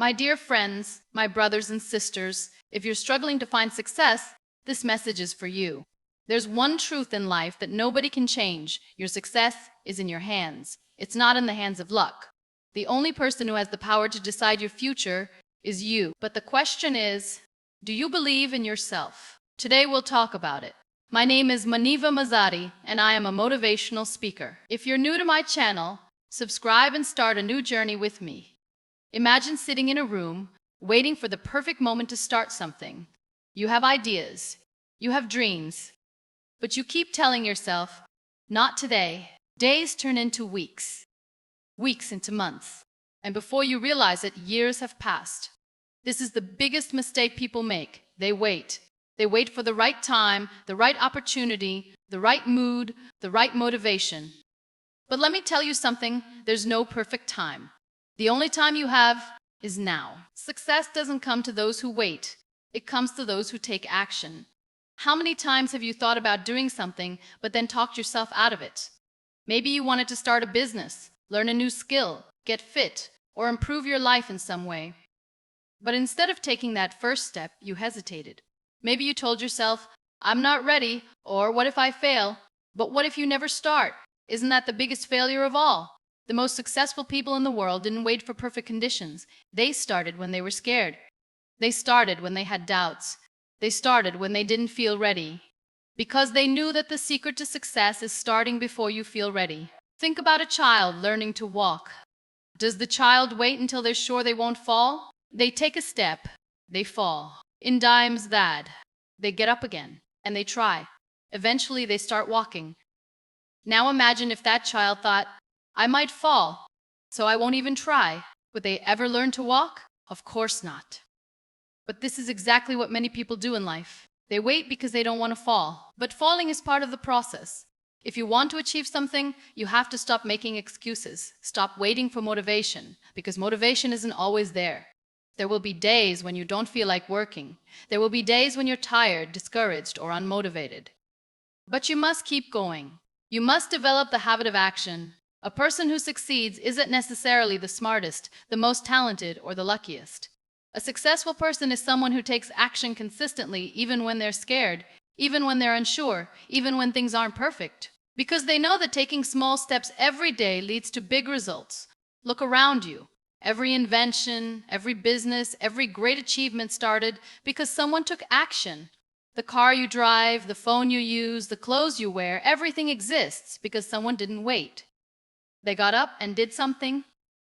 My dear friends, my brothers and sisters, if you're struggling to find success, this message is for you. There's one truth in life that nobody can change. Your success is in your hands. It's not in the hands of luck. The only person who has the power to decide your future is you. But the question is, do you believe in yourself? Today we'll talk about it. My name is Muniba Mazari, and I am a motivational speaker. If you're new to my channel, subscribe and start a new journey with me. Imagine sitting in a room, waiting for the perfect moment to start something. You have ideas, you have dreams, but you keep telling yourself, not today. Days turn into weeks, weeks into months, and before you realize it, years have passed. This is the biggest mistake people make. They wait. They wait for the right time, the right opportunity, the right mood, the right motivation. But let me tell you something, there's no perfect time. The only time you have is now. Success doesn't come to those who wait. It comes to those who take action. How many times have you thought about doing something, but then talked yourself out of it? Maybe you wanted to start a business, learn a new skill, get fit, or improve your life in some way. But instead of taking that first step, you hesitated. Maybe you told yourself, I'm not ready, or what if I fail? But what if you never start? Isn't that the biggest failure of all? The most successful people in the world didn't wait for perfect conditions. They started when they were scared. They started when they had doubts. They started when they didn't feel ready. Because they knew that the secret to success is starting before you feel ready. Think about a child learning to walk. Does the child wait until they're sure they won't fall? They take a step, they fall. In dimes that, they get up again, and they try. Eventually they start walking. Now imagine if that child thought, I might fall, so I won't even try. Would they ever learn to walk? Of course not. But this is exactly what many people do in life. They wait because they don't want to fall. But falling is part of the process. If you want to achieve something, you have to stop making excuses. Stop waiting for motivation, because motivation isn't always there. There will be days when you don't feel like working. There will be days when you're tired, discouraged, or unmotivated. But you must keep going. You must develop the habit of action. A person who succeeds isn't necessarily the smartest, the most talented, or the luckiest. A successful person is someone who takes action consistently even when they're scared, even when they're unsure, even when things aren't perfect. Because they know that taking small steps every day leads to big results. Look around you. Every invention, every business, every great achievement started because someone took action. The car you drive, the phone you use, the clothes you wear, everything exists because someone didn't wait. They got up and did something.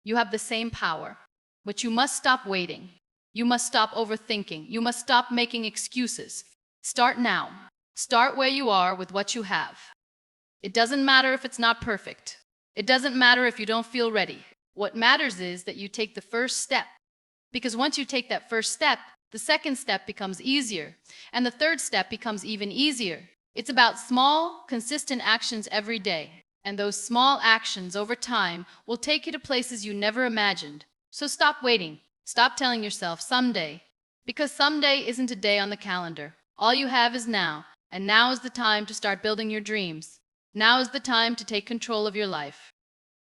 You have the same power. But you must stop waiting. You must stop overthinking. You must stop making excuses. Start now. Start where you are with what you have. It doesn't matter if it's not perfect. It doesn't matter if you don't feel ready. What matters is that you take the first step. Because once you take that first step, the second step becomes easier. And the third step becomes even easier. It's about small, consistent actions every day. And those small actions over time will take you to places you never imagined. So stop waiting. Stop telling yourself someday. Because someday isn't a day on the calendar. All you have is now. And now is the time to start building your dreams. Now is the time to take control of your life.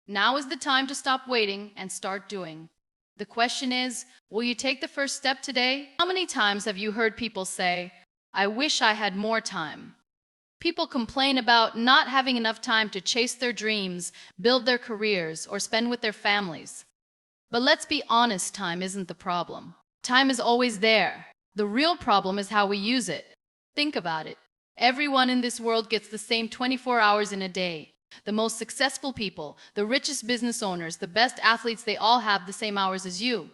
Now is the time to stop waiting and start doing. The question is, will you take the first step today? How many times have you heard people say, I wish I had more time? People complain about not having enough time to chase their dreams, build their careers, or spend with their families. But let's be honest, time isn't the problem. Time is always there. The real problem is how we use it. Think about it. Everyone in this world gets the same 24 hours in a day. The most successful people, the richest business owners, the best athletes, they all have the same hours as you.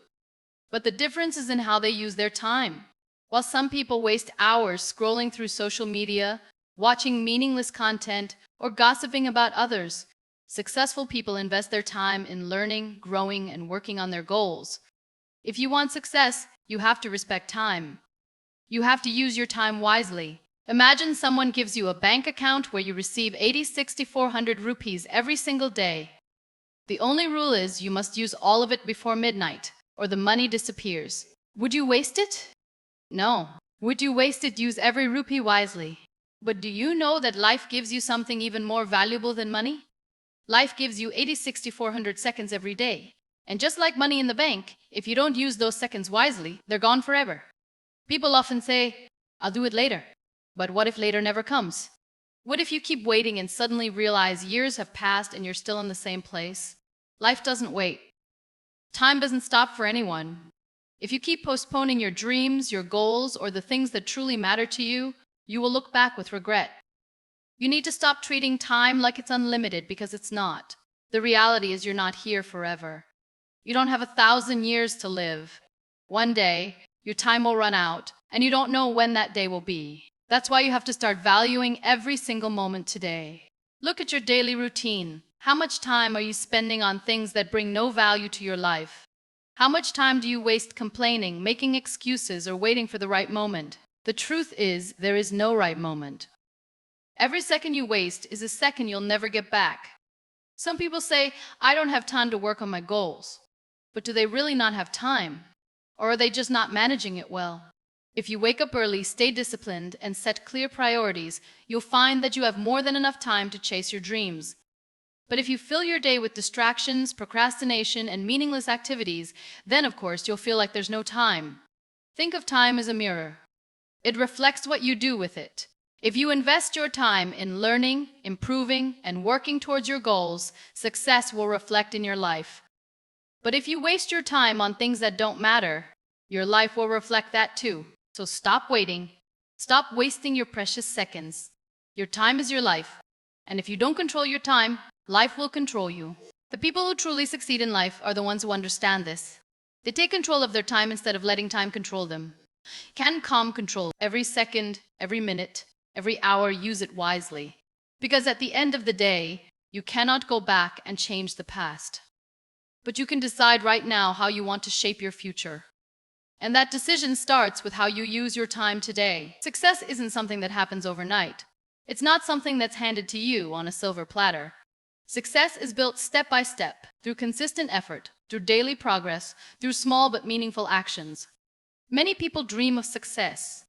But the difference is in how they use their time. While some people waste hours scrolling through social media, watching meaningless content, or gossiping about others, successful people invest their time in learning, growing, and working on their goals. If you want success, you have to respect time. You have to use your time wisely. Imagine someone gives you a bank account where you receive 400 rupees every single day. The only rule is you must use all of it before midnight, or the money disappears. Would you waste it? No. Would you waste it? Use every rupee wisely. But do you know that life gives you something even more valuable than money? Life gives you 400 seconds every day. And just like money in the bank, if you don't use those seconds wisely, they're gone forever. People often say, I'll do it later. But what if later never comes? What if you keep waiting and suddenly realize years have passed and you're still in the same place? Life doesn't wait. Time doesn't stop for anyone. If you keep postponing your dreams, your goals, or the things that truly matter to you, you will look back with regret. You need to stop treating time like it's unlimited because it's not. The reality is you're not here forever. You don't have 1,000 years to live. One day, your time will run out, and you don't know when that day will be. That's why you have to start valuing every single moment today. Look at your daily routine. How much time are you spending on things that bring no value to your life? How much time do you waste complaining, making excuses, or waiting for the right moment? The truth is, there is no right moment. Every second you waste is a second you'll never get back. Some people say, I don't have time to work on my goals. But do they really not have time? Or are they just not managing it well? If you wake up early, stay disciplined, and set clear priorities, you'll find that you have more than enough time to chase your dreams. But if you fill your day with distractions, procrastination, and meaningless activities, then of course you'll feel like there's no time. Think of time as a mirror. It reflects what you do with it. If you invest your time in learning, improving, and working towards your goals, success will reflect in your life. But if you waste your time on things that don't matter, your life will reflect that too. So stop waiting. Stop wasting your precious seconds. Your time is your life. And if you don't control your time, life will control you. The people who truly succeed in life are the ones who understand this. They take control of their time instead of letting time control them. Can calm control every second, every minute, every hour. Use it wisely. Because at the end of the day, you cannot go back and change the past. But you can decide right now how you want to shape your future. And that decision starts with how you use your time today. Success isn't something that happens overnight. It's not something that's handed to you on a silver platter. Success is built step by step, through consistent effort, through daily progress, through small but meaningful actions. Many people dream of success,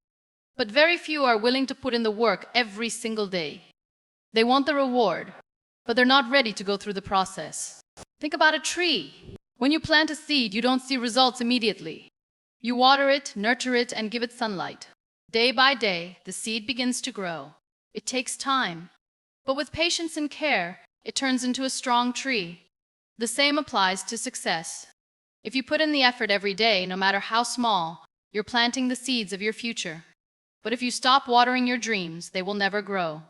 but very few are willing to put in the work every single day. They want the reward, but they're not ready to go through the process. Think about a tree. When you plant a seed, you don't see results immediately. You water it, nurture it, and give it sunlight. Day by day, the seed begins to grow. It takes time. But with patience and care, it turns into a strong tree. The same applies to success. If you put in the effort every day, no matter how small, you're planting the seeds of your future. But if you stop watering your dreams, they will never grow.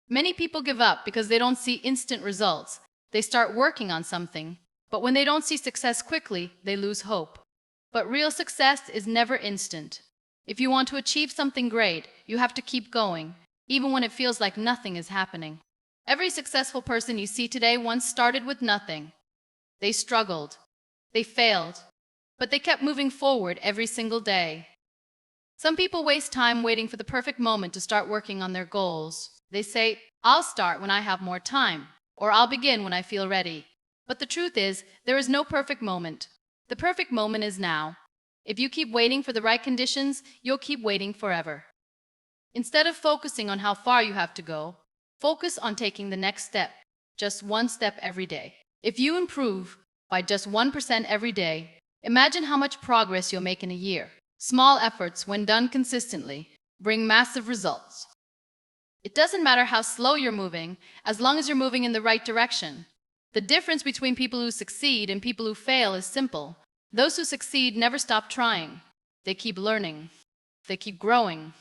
Many people give up because they don't see instant results. They start working on something, but when they don't see success quickly, they lose hope. But real success is never instant. If you want to achieve something great, you have to keep going, even when it feels like nothing is happening. Every successful person you see today once started with nothing. They struggled, they failed, but they kept moving forward every single day. Some people waste time waiting for the perfect moment to start working on their goals. They say, I'll start when I have more time, or I'll begin when I feel ready. But the truth is, there is no perfect moment. The perfect moment is now. If you keep waiting for the right conditions, you'll keep waiting forever. Instead of focusing on how far you have to go, focus on taking the next step, just one step every day. If you improve by just 1% every day, imagine how much progress you'll make in a year. Small efforts, when done consistently, bring massive results. It doesn't matter how slow you're moving, as long as you're moving in the right direction. The difference between people who succeed and people who fail is simple. Those who succeed never stop trying. They keep learning, they keep growing,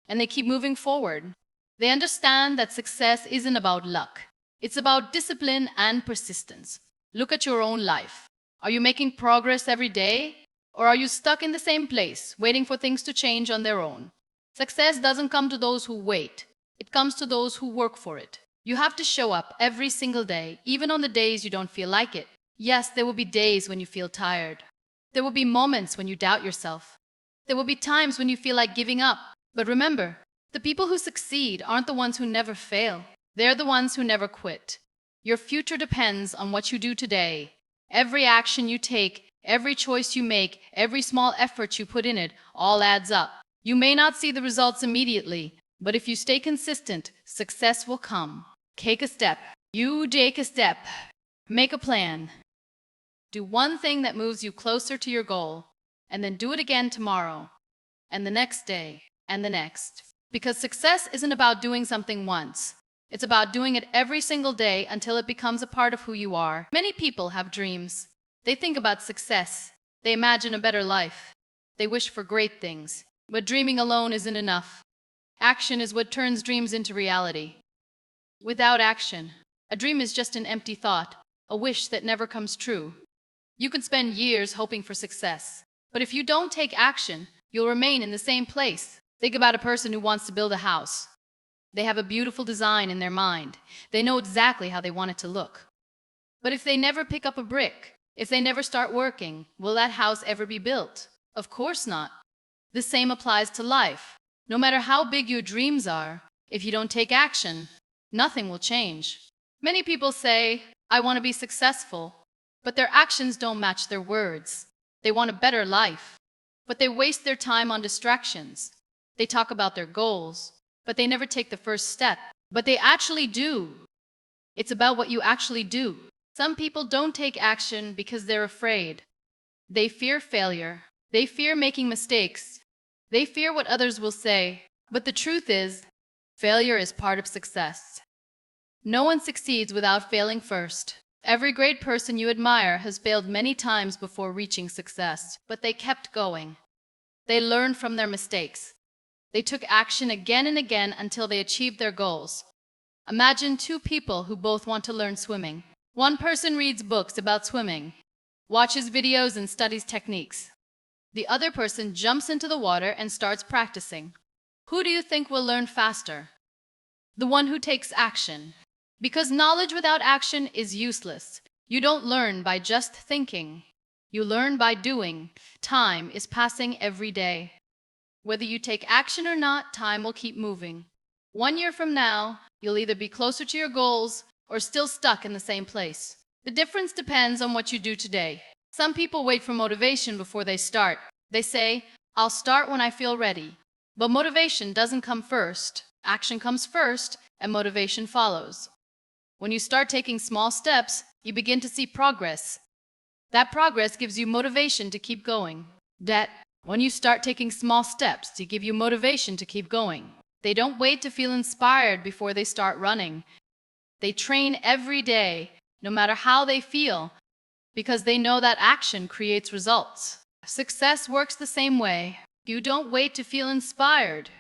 and they keep moving forward. They understand that success isn't about luck. It's about discipline and persistence. Look at your own life. Are you making progress every day? Or are you stuck in the same place, waiting for things to change on their own? Success doesn't come to those who wait. It comes to those who work for it. You have to show up every single day, even on the days you don't feel like it. Yes, there will be days when you feel tired. There will be moments when you doubt yourself. There will be times when you feel like giving up. But remember, the people who succeed aren't the ones who never fail. They're the ones who never quit. Your future depends on what you do today. Every action you take, every choice you make, every small effort you put in it, all adds up. You may not see the results immediately, but if you stay consistent, success will come. Take a step. You take a step. Make a plan. Do one thing that moves you closer to your goal, and then do it again tomorrow, and the next day, and the next. Because success isn't about doing something once. It's about doing it every single day until it becomes a part of who you are. Many people have dreams. They think about success. They imagine a better life. They wish for great things. But dreaming alone isn't enough. Action is what turns dreams into reality. Without action, a dream is just an empty thought, a wish that never comes true. You can spend years hoping for success, but if you don't take action, you'll remain in the same place. Think about a person who wants to build a house. They have a beautiful design in their mind. They know exactly how they want it to look. But if they never pick up a brick, if they never start working, will that house ever be built? Of course not. The same applies to life. No matter how big your dreams are, if you don't take action, nothing will change. Many people say, I want to be successful, but their actions don't match their words. They want a better life, but they waste their time on distractions. They talk about their goals, but they never take the first step. But they actually do. It's about what you actually do. Some people don't take action because they're afraid. They fear failure. They fear making mistakes. They fear what others will say. But the truth is, failure is part of success. No one succeeds without failing first. Every great person you admire has failed many times before reaching success, but they kept going. They learned from their mistakes. They took action again and again until they achieved their goals. Imagine two people who both want to learn swimming. One person reads books about swimming, watches videos and studies techniques. The other person jumps into the water and starts practicing. Who do you think will learn faster? The one who takes action. Because knowledge without action is useless. You don't learn by just thinking. You learn by doing. Time is passing every day. Whether you take action or not, time will keep moving. 1 year from now, you'll either be closer to your goals or still stuck in the same place. The difference depends on what you do today. Some people wait for motivation before they start. They say, I'll start when I feel ready. But motivation doesn't come first. Action comes first, and motivation follows. When you start taking small steps, you begin to see progress. That progress gives you motivation to keep going. When you start taking small steps to give you motivation to keep going. They don't wait to feel inspired before they start running. They train every day, no matter how they feel, because they know that action creates results. Success works the same way. You don't wait to feel inspired.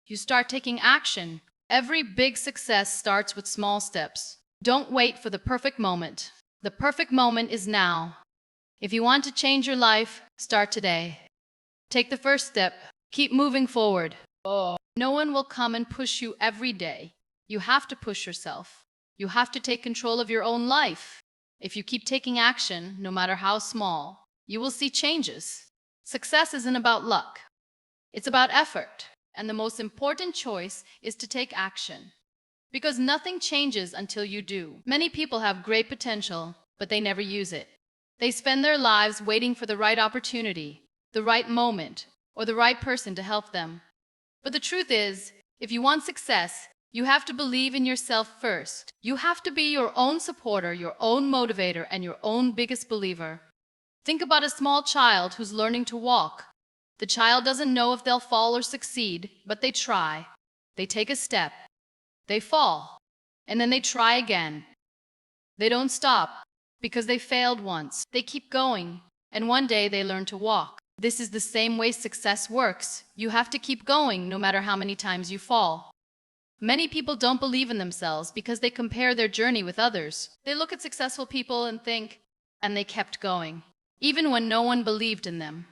You start taking action. Every big success starts with small steps. Don't wait for the perfect moment. The perfect moment is now. If you want to change your life, start today. Take the first step. Keep moving forward. No one will come and push you every day. You have to push yourself. You have to take control of your own life. If you keep taking action, no matter how small, you will see changes. Success isn't about luck. It's about effort. And the most important choice is to take action. Because nothing changes until you do. Many people have great potential, but they never use it. They spend their lives waiting for the right opportunity, the right moment, or the right person to help them. But the truth is, if you want success, you have to believe in yourself first. You have to be your own supporter, your own motivator, and your own biggest believer. Think about a small child who's learning to walk. The child doesn't know if they'll fall or succeed, but they try. They take a step. They fall. And then they try again. They don't stop because they failed once. They keep going. And one day they learn to walk. This is the same way success works. You have to keep going no matter how many times you fall. Many people don't believe in themselves because they compare their journey with others. They look at successful people and think, and they kept going, even when no one believed in them.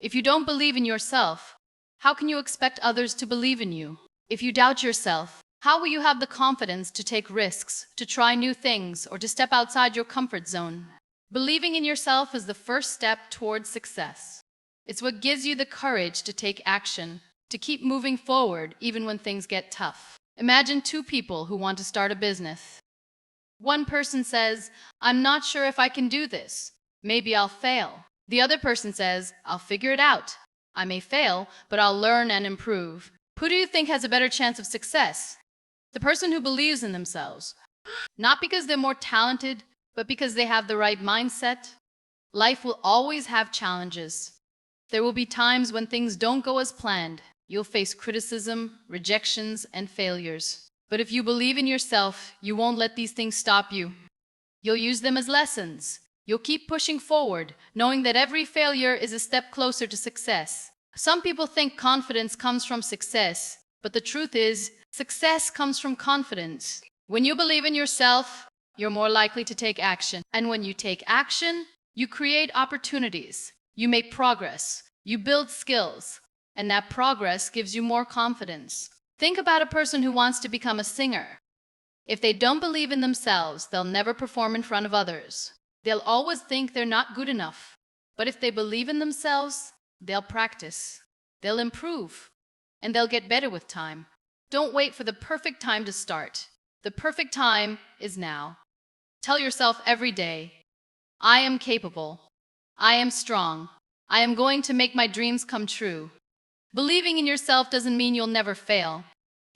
If you don't believe in yourself, how can you expect others to believe in you? If you doubt yourself, how will you have the confidence to take risks, to try new things, or to step outside your comfort zone? Believing in yourself is the first step towards success. It's what gives you the courage to take action, to keep moving forward even when things get tough. Imagine two people who want to start a business. One person says, I'm not sure if I can do this. Maybe I'll fail. The other person says, I'll figure it out. I may fail, but I'll learn and improve. Who do you think has a better chance of success? The person who believes in themselves. Not because they're more talented, but but because they have the right mindset. Life will always have challenges. There will be times when things don't go as planned. You'll face criticism, rejections, and failures. But if you believe in yourself, you won't let these things stop you. You'll use them as lessons. You'll keep pushing forward, knowing that every failure is a step closer to success. Some people think confidence comes from success, but the truth is, success comes from confidence. When you believe in yourself, you're more likely to take action. And when you take action, you create opportunities. You make progress. You build skills. And that progress gives you more confidence. Think about a person who wants to become a singer. If they don't believe in themselves, they'll never perform in front of others. They'll always think they're not good enough. But if they believe in themselves, they'll practice. They'll improve. And they'll get better with time. Don't wait for the perfect time to start. The perfect time is now. Tell yourself every day, I am capable. I am strong. I am going to make my dreams come true. Believing in yourself doesn't mean you'll never fail.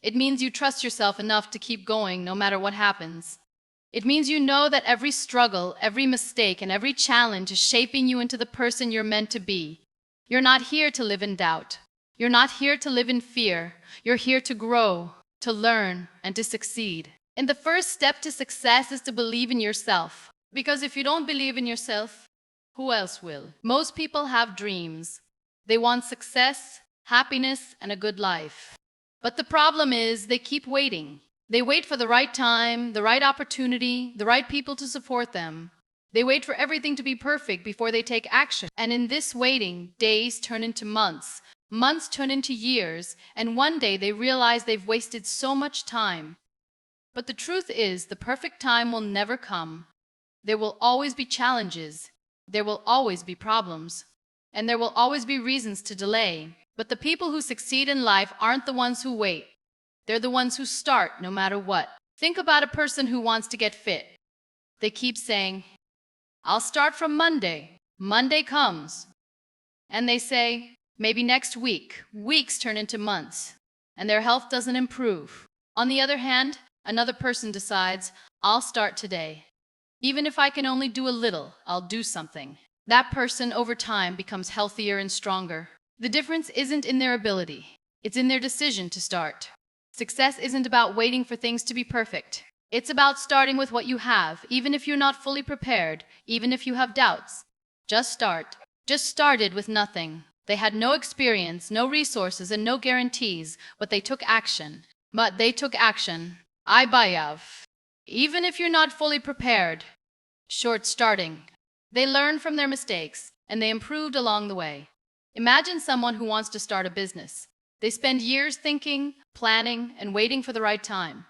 It means you trust yourself enough to keep going no matter what happens. It means you know that every struggle, every mistake, and every challenge is shaping you into the person you're meant to be. You're not here to live in doubt. You're not here to live in fear. You're here to grow, to learn, and to succeed. And the first step to success is to believe in yourself. Because if you don't believe in yourself, who else will? Most people have dreams. They want success, happiness, and a good life. But the problem is they keep waiting. They wait for the right time, the right opportunity, the right people to support them. They wait for everything to be perfect before they take action. And in this waiting, days turn into months, months turn into years, and one day they realize they've wasted so much time. But the truth is, the perfect time will never come. There will always be challenges. There will always be problems. And there will always be reasons to delay. But the people who succeed in life aren't the ones who wait. They're the ones who start no matter what. Think about a person who wants to get fit. They keep saying, I'll start from Monday. Monday comes. And they say, maybe next week. Weeks turn into months. And their health doesn't improve. On the other hand, another person decides, I'll start today. Even if I can only do a little, I'll do something. That person over time becomes healthier and stronger. The difference isn't in their ability. It's in their decision to start. Success isn't about waiting for things to be perfect. It's about starting with what you have, even if you're not fully prepared, even if you have doubts. Just start. Just started with nothing. They had no experience, no resources, and no guarantees, but they took action. I bayav. Even if you're not fully prepared. Short starting. They learned from their mistakes, and they improved along the way. Imagine someone who wants to start a business. They spend years thinking, planning, and waiting for the right time.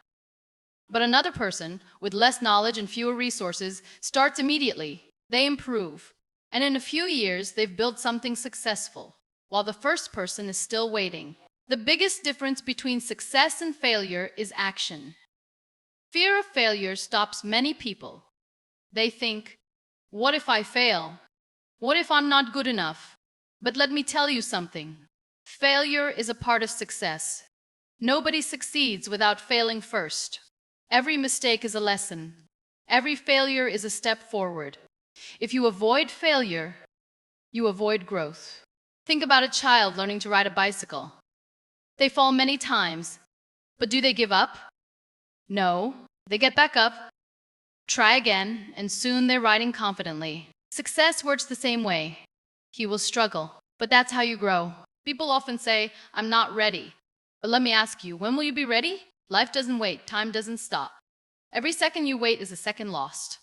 But another person, with less knowledge and fewer resources, starts immediately. They improve. And in a few years, they've built something successful, while the first person is still waiting. The biggest difference between success and failure is action. Fear of failure stops many people. They think, what if I fail? What if I'm not good enough? But let me tell you something. Failure is a part of success. Nobody succeeds without failing first. Every mistake is a lesson. Every failure is a step forward. If you avoid failure, you avoid growth. Think about a child learning to ride a bicycle. They fall many times, but do they give up? No, they get back up, try again, and soon they're riding confidently. Success works the same way. You will struggle, but that's how you grow. People often say, I'm not ready. But let me ask you, when will you be ready? Life doesn't wait, time doesn't stop. Every second you wait is a second lost.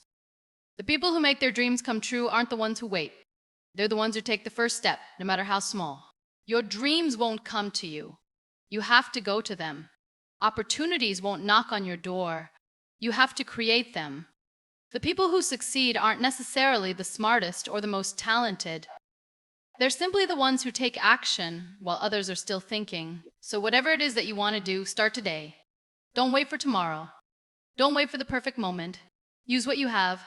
The people who make their dreams come true aren't the ones who wait. They're the ones who take the first step, no matter how small. Your dreams won't come to you. You have to go to them. Opportunities won't knock on your door. You have to create them. The people who succeed aren't necessarily the smartest or the most talented. They're simply the ones who take action while others are still thinking. So whatever it is that you want to do, start today. Don't wait for tomorrow. Don't wait for the perfect moment. Use what you have.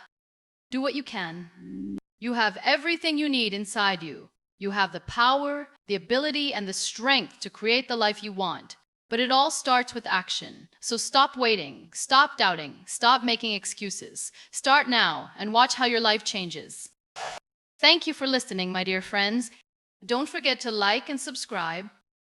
Do what you can. You have everything you need inside you. You have the power, the ability, and the strength to create the life you want. But it all starts with action. So stop waiting, stop doubting, stop making excuses. Start now and watch how your life changes. Thank you for listening, my dear friends. Don't forget to like and subscribe.